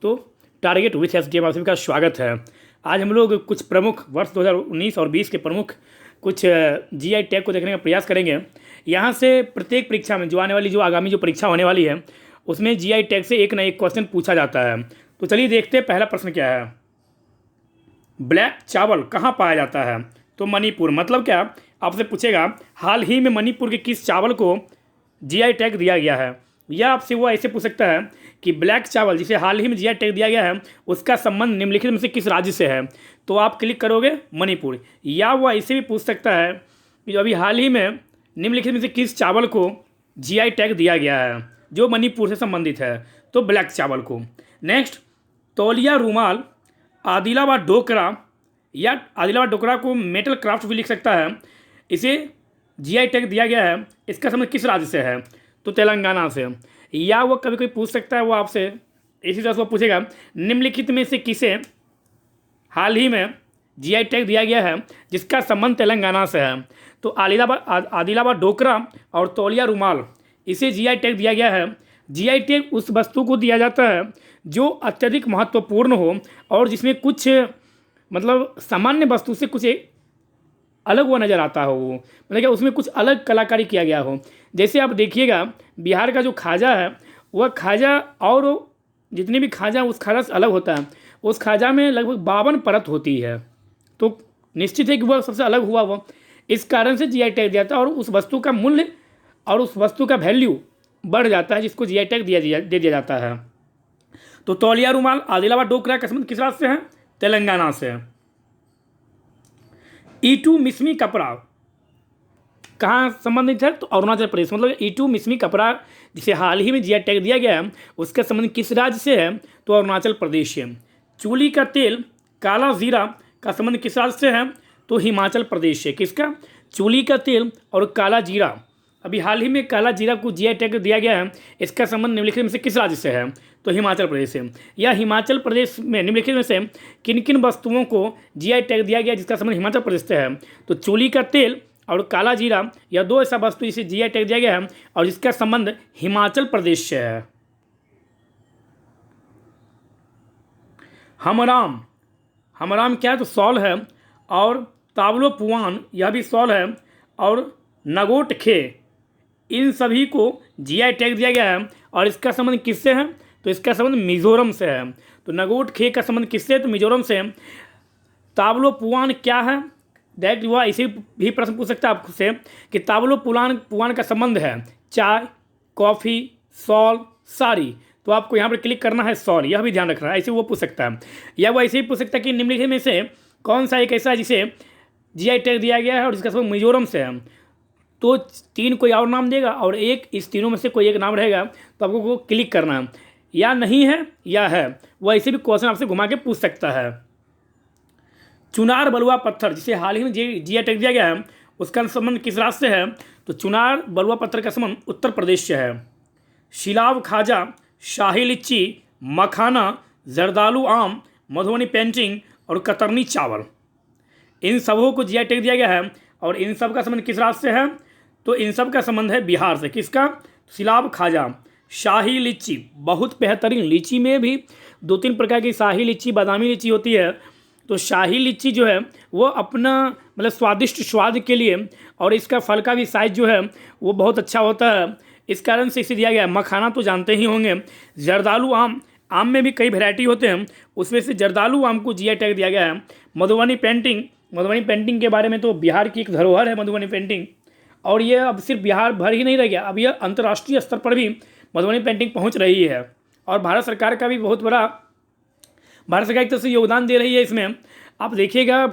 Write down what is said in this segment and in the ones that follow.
तो target with SDM आप सभी का स्वागत है। आज हम लोग कुछ प्रमुख वर्ष 2019 और 20 के प्रमुख कुछ जीआई टैग को देखने का प्रयास करेंगे। यहाँ से प्रत्येक परीक्षा में जो आगामी परीक्षा होने वाली है उसमें जीआई टैग से एक ना एक क्वेश्चन पूछा जाता है। तो चलिए देखते हैं पहला प्रश्न क्या है। ब्लैक चावल कहाँ पाया जाता है? तो मणिपुर। मतलब क्या, आपसे पूछेगा हाल ही में मणिपुर के किस चावल को जीआई टैग दिया गया है, या आपसे वो ऐसे पूछ सकता है कि ब्लैक चावल जिसे हाल ही में जीआई टैग दिया गया है उसका संबंध निम्नलिखित में से किस राज्य से है? तो आप क्लिक करोगे मणिपुर। या वो ऐसे भी पूछ सकता है कि जो अभी हाल ही में निम्नलिखित में से किस चावल को जीआई टैग दिया गया है जो मणिपुर से संबंधित है? तो ब्लैक चावल को। नेक्स्ट, तौलिया रुमाल आदिलाबाद डोकरा, या आदिलाबाद डोकरा को मेटल क्राफ्ट भी लिख सकता है, इसे जीआई टैग दिया गया है, इसका संबंध किस राज्य से है? तो तेलंगाना से। या वो कभी कोई पूछ सकता है, वो आपसे इसी तरह से वो पूछेगा निम्नलिखित में से किसे हाल ही में जीआई टैग दिया गया है जिसका संबंध तेलंगाना से है? तो आदिलाबाद डोकरा और तौलिया रुमाल, इसे जीआई टैग दिया गया है। जीआई टैग उस वस्तु को दिया जाता है जो अत्यधिक महत्वपूर्ण हो और जिसमें कुछ मतलब सामान्य वस्तु से कुछ एक अलग वो नज़र आता हो, वो मतलब क्या उसमें कुछ अलग कलाकारी किया गया हो। जैसे आप देखिएगा बिहार का जो खाजा है वह खाजा और जितने भी खाजा उस खाजा से अलग होता है। उस खाजा में लगभग 52 परत होती है, तो निश्चित है कि वह सबसे अलग हुआ वो, इस कारण से जीआई टैग दिया जाता है और उस वस्तु का मूल्य और उस वस्तु का वैल्यू बढ़ जाता है जिसको जीआई टैग दे दिया जाता है। तो तौलिया रुमाल आदिलाबाद डोकरा का संबंध किस राज्य से है? तेलंगाना से। ईटू मिसमी कपड़ा कहाँ संबंधित है? तो अरुणाचल प्रदेश। मतलब ईटू मिसमी कपड़ा जिसे हाल ही में जीआई टैग दिया गया है उसका संबंध किस राज्य से है? तो अरुणाचल प्रदेश से। चूली का तेल काला जीरा का संबंध किस राज्य से है? तो हिमाचल प्रदेश से। किसका? चूली का तेल और काला जीरा, अभी हाल ही में काला जीरा को जीआई टैग दिया गया है, इसका संबंध निम्नलिखित में से किस राज्य से है? तो हिमाचल प्रदेश से। या हिमाचल प्रदेश में निम्नलिखित में से किन किन वस्तुओं को जीआई टैग दिया गया जिसका संबंध हिमाचल प्रदेश से है? तो चूली का तेल और काला जीरा, या दो ऐसा वस्तु जिसे जीआई टैग दिया गया है और जिसका संबंध हिमाचल प्रदेश से है। हमराम, हमराम क्या है? तो सॉल है। और तावलो पुआन, यह भी सॉल है। और नगोट खे, इन सभी को जीआई टैग दिया गया है और इसका संबंध किससे है? तो इसका संबंध मिजोरम से है। तो नगोट खे का संबंध किससे है? तो मिजोरम से। तावलो पुआन क्या है? डायरेक्ट हुआ इसी भी प्रश्न पूछ सकता है आपसे कि तावलो पुआन का संबंध है चाय, कॉफ़ी, सॉल, साड़ी। तो आपको यहाँ पर क्लिक करना है सॉल, यह भी ध्यान रखना है, ऐसे वो पूछ सकता है। या वो ऐसे ही पूछ सकता है कि निम्नलिखित में से कौन सा एक ऐसा जिसे जीआई टैग दिया गया है और जिसका संबंध मिजोरम से है? तो 3 कोई और नाम देगा और एक इस तीनों में से कोई एक नाम रहेगा, तो आपको वो क्लिक करना है। या नहीं है या है, वो ऐसे भी क्वेश्चन आपसे घुमा के पूछ सकता है। चुनार बलुआ पत्थर जिसे हाल ही में जीआई टैग दिया गया है उसका संबंध किस राज्य से है? तो चुनार बलुआ पत्थर का संबंध उत्तर प्रदेश से है। शिलाव खाजा, शाही लीची, मखाना, जर्दालू आम, मधुबनी पेंटिंग और कतरनी चावल, इन सबों को जीआई टैग दिया गया है और इन सब का संबंध किस राज्य से है? तो इन सब का संबंध है बिहार से। किसका? सिलाब खाजा। शाही लीची, बहुत बेहतरीन, लीची में भी 2-3 प्रकार की शाही लीची, बादामी लीची होती है। तो शाही लीची जो है वो अपना मतलब स्वादिष्ट स्वाद के लिए, और इसका फल का भी साइज जो है वो बहुत अच्छा होता है, इस कारण से इसे दिया गया है। मखाना तो जानते ही होंगे। जर्दालू आम, आम में भी कई वैरायटी होते हैं, उसमें से जर्दालू आम को जीआई टैग दिया गया है। मधुबनी पेंटिंग, मधुबनी पेंटिंग के बारे में तो बिहार की एक धरोहर है मधुबनी पेंटिंग, और ये अब सिर्फ बिहार भर ही नहीं रह गया, अब यह अंतर्राष्ट्रीय स्तर पर भी मधुबनी पेंटिंग पहुंच रही है। और भारत सरकार का भी बहुत बड़ा, भारत सरकार की तरफ से योगदान दे रही है इसमें। आप देखिएगा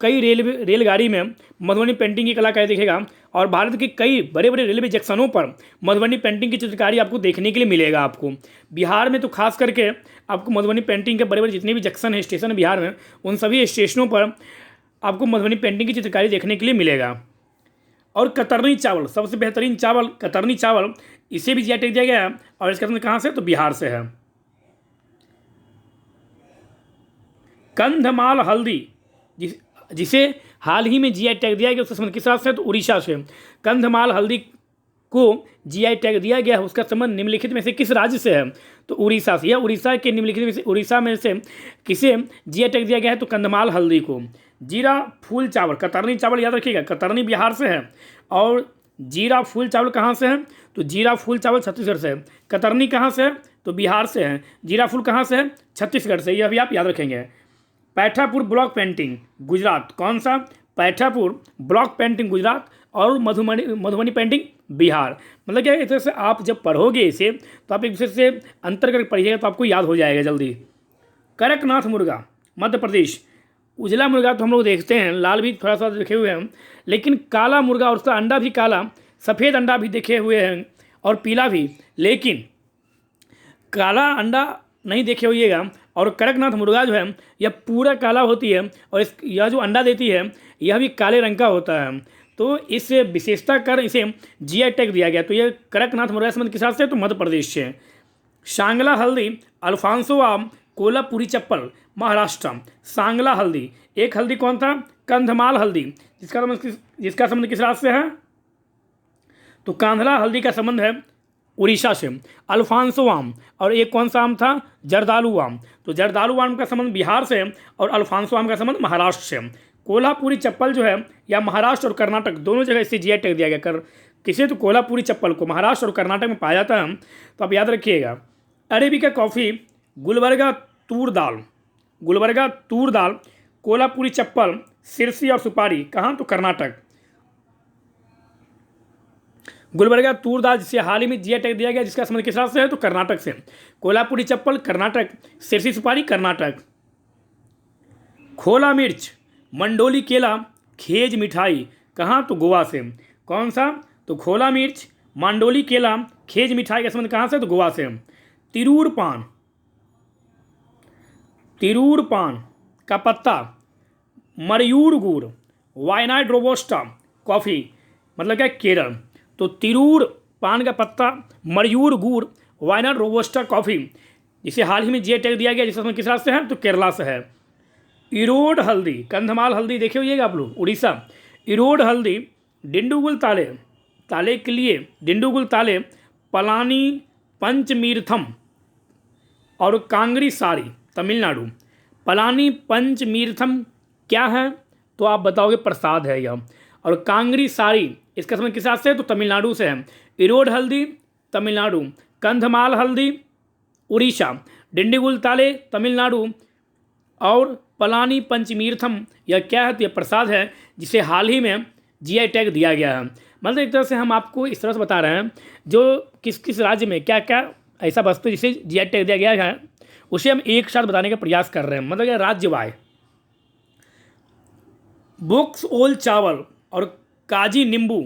कई रेलगाड़ी में मधुबनी पेंटिंग की कलाकारी दिखेगा, और भारत के कई बड़े बड़े रेलवे जंक्शनों पर मधुबनी पेंटिंग की चित्रकारी आपको देखने के लिए मिलेगा। आपको बिहार में तो खास करके आपको मधुबनी पेंटिंग के बड़े बड़े जितने भी जंक्शन है, स्टेशन है बिहार में, उन सभी स्टेशनों पर आपको मधुबनी पेंटिंग की चित्रकारी देखने के लिए मिलेगा। और कतरनी चावल, सबसे बेहतरीन चावल कतरनी चावल, इसे भी जीआई टैग दिया गया है और इसका संबंध कहाँ से? तो बिहार से है। कंधमाल हल्दी जिसे हाल ही में जीआई टैग दिया गया उसका संबंध किस राज्य से? तो उड़ीसा से। कंधमाल हल्दी को जीआई टैग दिया गया है उसका संबंध निम्नलिखित में से किस राज्य से है? तो उड़ीसा से। यह उड़ीसा के निम्नलिखित में से उड़ीसा में से किसे जीआई टैग दिया गया है? तो कंधमाल हल्दी को। जीरा फूल चावल, कतरनी चावल याद रखिएगा, कतरनी बिहार से है और जीरा फूल चावल कहाँ से है? तो जीरा फूल चावल छत्तीसगढ़ से है। कतरनी कहाँ से है? तो बिहार से है। जीरा फूल कहाँ से है? छत्तीसगढ़ से। यह भी आप याद रखेंगे। पैठापुर ब्लॉक पेंटिंग गुजरात, कौन सा? पैठापुर ब्लॉक पेंटिंग गुजरात और मधुबनी पेंटिंग बिहार। मतलब क्या इस तरह से आप जब पढ़ोगे इसे तो आप एक दूसरे से अंतर करके पढ़िएगा तो आपको याद हो जाएगा जल्दी। कड़कनाथ मुर्गा मध्य प्रदेश। उजला मुर्गा तो हम लोग देखते हैं, लाल भी थोड़ा सा देखे हुए हैं, लेकिन काला मुर्गा और उसका अंडा भी काला, सफ़ेद अंडा भी देखे हुए हैं और पीला भी, लेकिन काला अंडा नहीं देखे होइएगा। और कड़कनाथ मुर्गा जो है यह पूरा काला होती है और यह जो अंडा देती है यह भी काले रंग का होता है। तो इस विशेषता कर इसे जीआई टैग दिया गया। तो यह कड़कनाथ मुर्गा संबंध किस राज्य से? तो मध्य प्रदेश से। सांगला हल्दी, अल्फांसो आम, कोल्हापुरी चप्पल महाराष्ट्र। सांगला हल्दी, एक हल्दी कौन था? कंधमाल हल्दी, जिसका संबंध किस राज्य से है? तो कांधला हल्दी का संबंध है उड़ीसा से। अल्फांसो आम और एक कौन सा आम था? जर्दालू आम। तो जर्दालू आम का संबंध बिहार से और अल्फांसो आम का संबंध महाराष्ट्र से। कोल्हापुरी चप्पल जो है या महाराष्ट्र और कर्नाटक दोनों जगह इसे जीआई टैग दिया गया। किसे? तो कोल्हापुरी चप्पल को महाराष्ट्र और कर्नाटक में पाया जाता है, तो आप याद रखिएगा। अरेबिका कॉफ़ी, गुलबर्गा तूर दाल, गुलबर्गा तूर दाल, कोल्हापुरी चप्पल, सिरसी और सुपारी, कहाँ? तो कर्नाटक। गुलबर्गा तूर दाल जिसे हाल ही में जीआई टैग दिया गया, जिसका संबंध किस राज्य से है? तो कर्नाटक से। कोल्हापुरी चप्पल कर्नाटक, सिरसी सुपारी कर्नाटक। खोला मिर्च, मंडोली केला, खेज मिठाई, कहाँ? तो गोवा से। कौन सा? तो खोला मिर्च, मंडोली केला, खेज मिठाई का संबंध कहाँ से? तो गोवा से। तिरूर पान, तिरूर पान का पत्ता, मरयूर गुड़, वायनाड रोबोस्टा कॉफ़ी, मतलब क्या? केरल। तो तिरूर पान का पत्ता, मरयूर गुड़, वायनाड रोबोस्टा कॉफ़ी, जिसे हाल ही में जीआई टैग दिया गया, जिसका संबंध किस राज्य से है? तो केरला से है। इरोड हल्दी, कंधमाल हल्दी देखे होइएगा आप लोग, उड़ीसा। इरोड हल्दी, डिंडुगुल ताले, ताले के लिए डिंडुगुल ताले, पलानी पंचमीर्थम और कांगरी साड़ी तमिलनाडु। पलानी पंचमीर्थम क्या है? तो आप बताओगे प्रसाद है यह। और कांगरी साड़ी इसका संबंध किस राज्य से है? तो तमिलनाडु से है। इरोड हल्दी तमिलनाडु, कंधमाल हल्दी उड़ीसा, डिंडीगुल ताले तमिलनाडु और पलानी पंचमीर्थम यह क्या है? तो यह प्रसाद है जिसे हाल ही में जीआई टैग दिया गया है। मतलब एक तरह से हम आपको इस तरह से बता रहे हैं जो किस किस राज्य में क्या क्या ऐसा वस्तु जिसे जीआई टैग दिया गया है उसे हम एक साथ बताने का प्रयास कर रहे हैं, मतलब यह राज्यवाय। बोक्स ओल चावल और काजी नींबू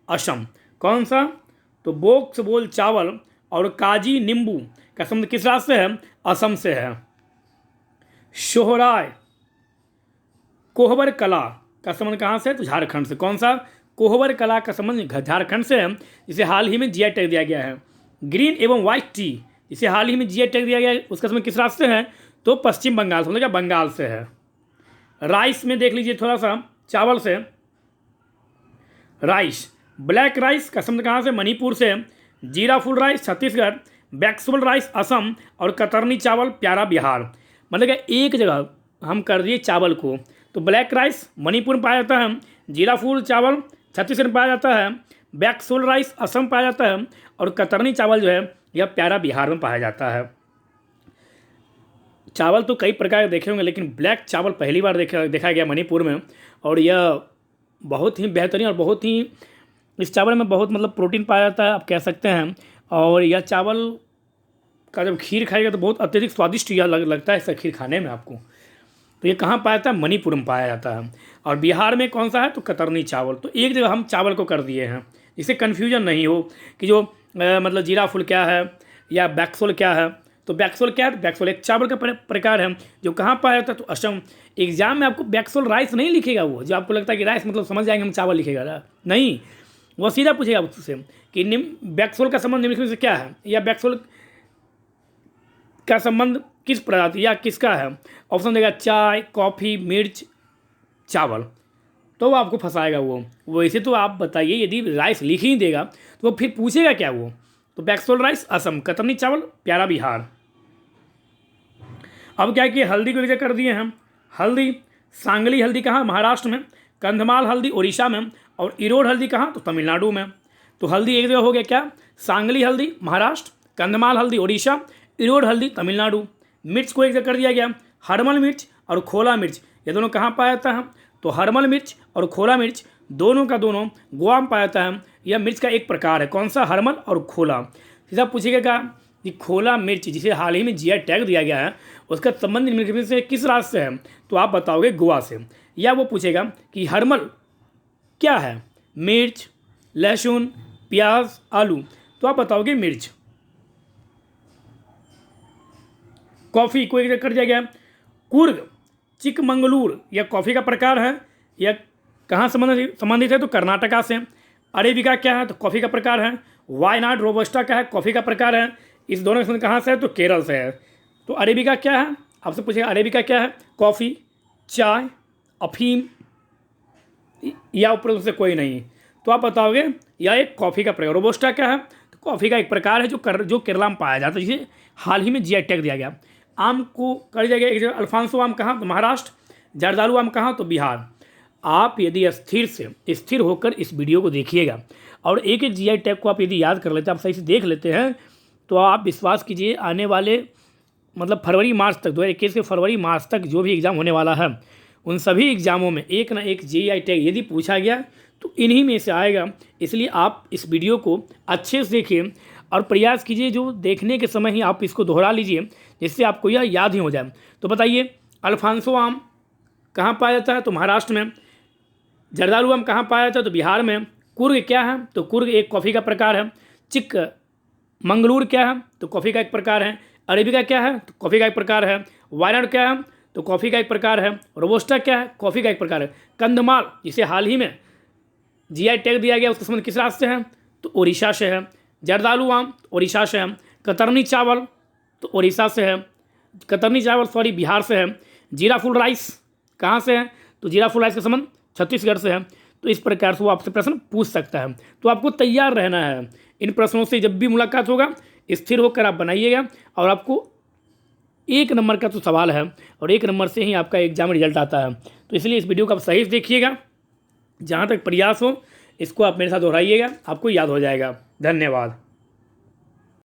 असम, कौन सा? तो बोक्स बोल चावल और काजी नींबू का संबंध किस राज्य से है? असम से है। सोहराय कोहबर कला का संबंध कहाँ से है? तो झारखंड से। कौन सा? कोहबर कला का संबंध झारखंड से है, जिसे हाल ही में जीआई टैग दिया गया है। ग्रीन एवं व्हाइट टी जिसे हाल ही में जीआई टैग दिया गया है, उसका संबंध किस राज्य से है? तो पश्चिम बंगाल से, मतलब क्या? बंगाल से है। राइस में देख लीजिए थोड़ा सा, चावल से राइस, ब्लैक राइस का संबंध कहाँ से? मणिपुर से। जीरा फुल राइस छत्तीसगढ़, बैक्सुअल राइस असम और कतरनी चावल प्यारा बिहार। मतलब क्या एक जगह हम कर दिए चावल को। तो ब्लैक राइस मणिपुर में पाया जाता है, जीरा फूल चावल छत्तीसगढ़ में पाया जाता है, बैक्सुअल राइस असम पाया जाता है और कतरनी चावल जो है यह प्यारा बिहार में पाया जाता है। चावल तो कई प्रकार के देखे होंगे, लेकिन ब्लैक चावल पहली बार देखा गया मणिपुर में, और यह बहुत ही बेहतरीन और बहुत ही इस चावल में बहुत मतलब प्रोटीन पाया जाता है आप कह सकते हैं। और यह चावल का जब खीर खाएगा तो बहुत अत्यधिक स्वादिष्ट यह लगता है इसका खीर खाने में आपको। तो ये कहाँ पाया जाता है? मणिपुर में पाया जाता है। और बिहार में कौन सा है? तो कतरनी चावल। तो एक जगह हम चावल को कर दिए हैं, इससे कन्फ्यूजन नहीं हो कि जो मतलब जीरा फुल क्या है या बैक्सुअल क्या है। तो बैक्सुअल क्या है? बैक्सुअल एक चावल का प्रकार है जो कहाँ पाया जाता है? तो असम। एग्जाम में आपको बैक्सुअल राइस नहीं लिखेगा, वो जो आपको लगता है कि राइस मतलब समझ जाएंगे हम चावल लिखेगा, नहीं, वो सीधा पूछेगा उससे कि बैक्सुअल का संबंध निम्नलिखित से क्या है, या बैक्सुअल का संबंध किस प्रजाति या किसका है। ऑप्शन देगा चाय, कॉफ़ी, मिर्च, चावल। तो वो आपको फंसाएगा वो। वैसे तो आप बताइए, यदि राइस लिख ही देगा तो वो फिर पूछेगा क्या वो। तो बैक्सोल राइस असम, कतरनी चावल प्यारा बिहार। अब क्या किए, हल्दी को कर दिए हम। हल्दी, सांगली हल्दी कहाँ, महाराष्ट्र में। कंधमाल हल्दी उड़ीसा में। और इरोड हल्दी कहाँ, तो तमिलनाडु में। तो हल्दी एक जगह हो गया क्या, सांगली हल्दी महाराष्ट्र, कंधमाल हल्दी उड़ीसा, इरोड हल्दी तमिलनाडु। मिर्च को एक जगह कर दिया गया, हरमल मिर्च और खोला मिर्च, ये दोनों कहाँ पाया जाता है, तो हरमल मिर्च और खोला मिर्च दोनों का दोनों गोवा में पाया जाता है। यह मिर्च का एक प्रकार है, कौन सा, हरमल और खोला। सीधा पूछेगा कि खोला मिर्च जिसे हाल ही में जीआई टैग दिया गया है उसका संबंध निम्नलिखित में से किस राज्य से है, तो आप बताओगे गोवा से। या वो पूछेगा कि हरमल क्या है, मिर्च, लहसुन, प्याज, आलू, तो आप बताओगे मिर्च। कॉफ़ी को एक कर दिया गया, कुर्ग चिकमंगलूर, यह कॉफ़ी का प्रकार है। यह कहाँ संबंधित है, तो कर्नाटका से। अरेबिका क्या है, तो कॉफ़ी का प्रकार है। वायनाड रोबस्टा क्या है, कॉफ़ी का प्रकार है। इस दोनों में कहाँ से है, तो केरल से है। तो अरेबिका क्या है, आपसे पूछेगा अरेबिका क्या है, कॉफ़ी, चाय, अफीम या ऊपर से कोई नहीं, तो आप बताओगे यह एक कॉफ़ी का प्रकार। रोबस्टा क्या है, तो कॉफ़ी का एक प्रकार है जो केरला में पाया जाता है, जिसे हाल ही में जीआई टैग दिया गया। आम को कर दिया गया एक जगह, अल्फांसो आम कहाँ, तो महाराष्ट्र। जर्दालू आम कहाँ, तो बिहार। आप यदि स्थिर होकर इस वीडियो को देखिएगा और एक एक जीआई टैग को आप यदि याद कर लेते हैं, आप सही से देख लेते हैं, तो आप विश्वास कीजिए आने वाले मतलब फरवरी मार्च तक, 2021 के फरवरी मार्च तक जो भी एग्ज़ाम होने वाला है उन सभी एग्ज़ामों में एक ना एक जीआई टैग यदि पूछा गया तो इन्हीं में से आएगा। इसलिए आप इस वीडियो को अच्छे से देखिए और प्रयास कीजिए, जो देखने के समय ही आप इसको दोहरा लीजिए जिससे आपको यह याद ही हो जाए। तो बताइए, अल्फांसो आम कहाँ पाया जाता है, तो महाराष्ट्र में। जर्दालू आम कहाँ पाया जाता है, तो बिहार में। कुर्ग क्या है, तो कुर्ग एक कॉफ़ी का प्रकार है। चिक मंगलूर क्या है, तो कॉफ़ी का एक प्रकार है। अरेबिका क्या है, तो कॉफ़ी का एक प्रकार है। वायनाड क्या है, तो कॉफ़ी का एक प्रकार है। रोबस्टा क्या है, कॉफ़ी का एक प्रकार है। कंधमाल जिसे हाल ही में जीआई टैग दिया गया उसका संबंध किस राज्य से है, तो उड़ीसा से है। जर्दालू आम उड़ीसा से है। कतरनी चावल तो उड़ीसा से है, बिहार से है। जीरा फुल राइस कहाँ से है, तो जीरा फुल राइस का संबंध छत्तीसगढ़ से है। तो इस प्रकार से वो आपसे प्रश्न पूछ सकता है, तो आपको तैयार रहना है इन प्रश्नों से। जब भी मुलाकात होगा स्थिर होकर आप बनाइएगा, और आपको 1 नंबर का तो सवाल है और 1 नंबर से ही आपका एग्जाम रिजल्ट आता है। तो इसलिए इस वीडियो को आप सही से देखिएगा, जहाँ तक प्रयास हो इसको आप मेरे साथ दोहराइएगा, आपको याद हो जाएगा। धन्यवाद।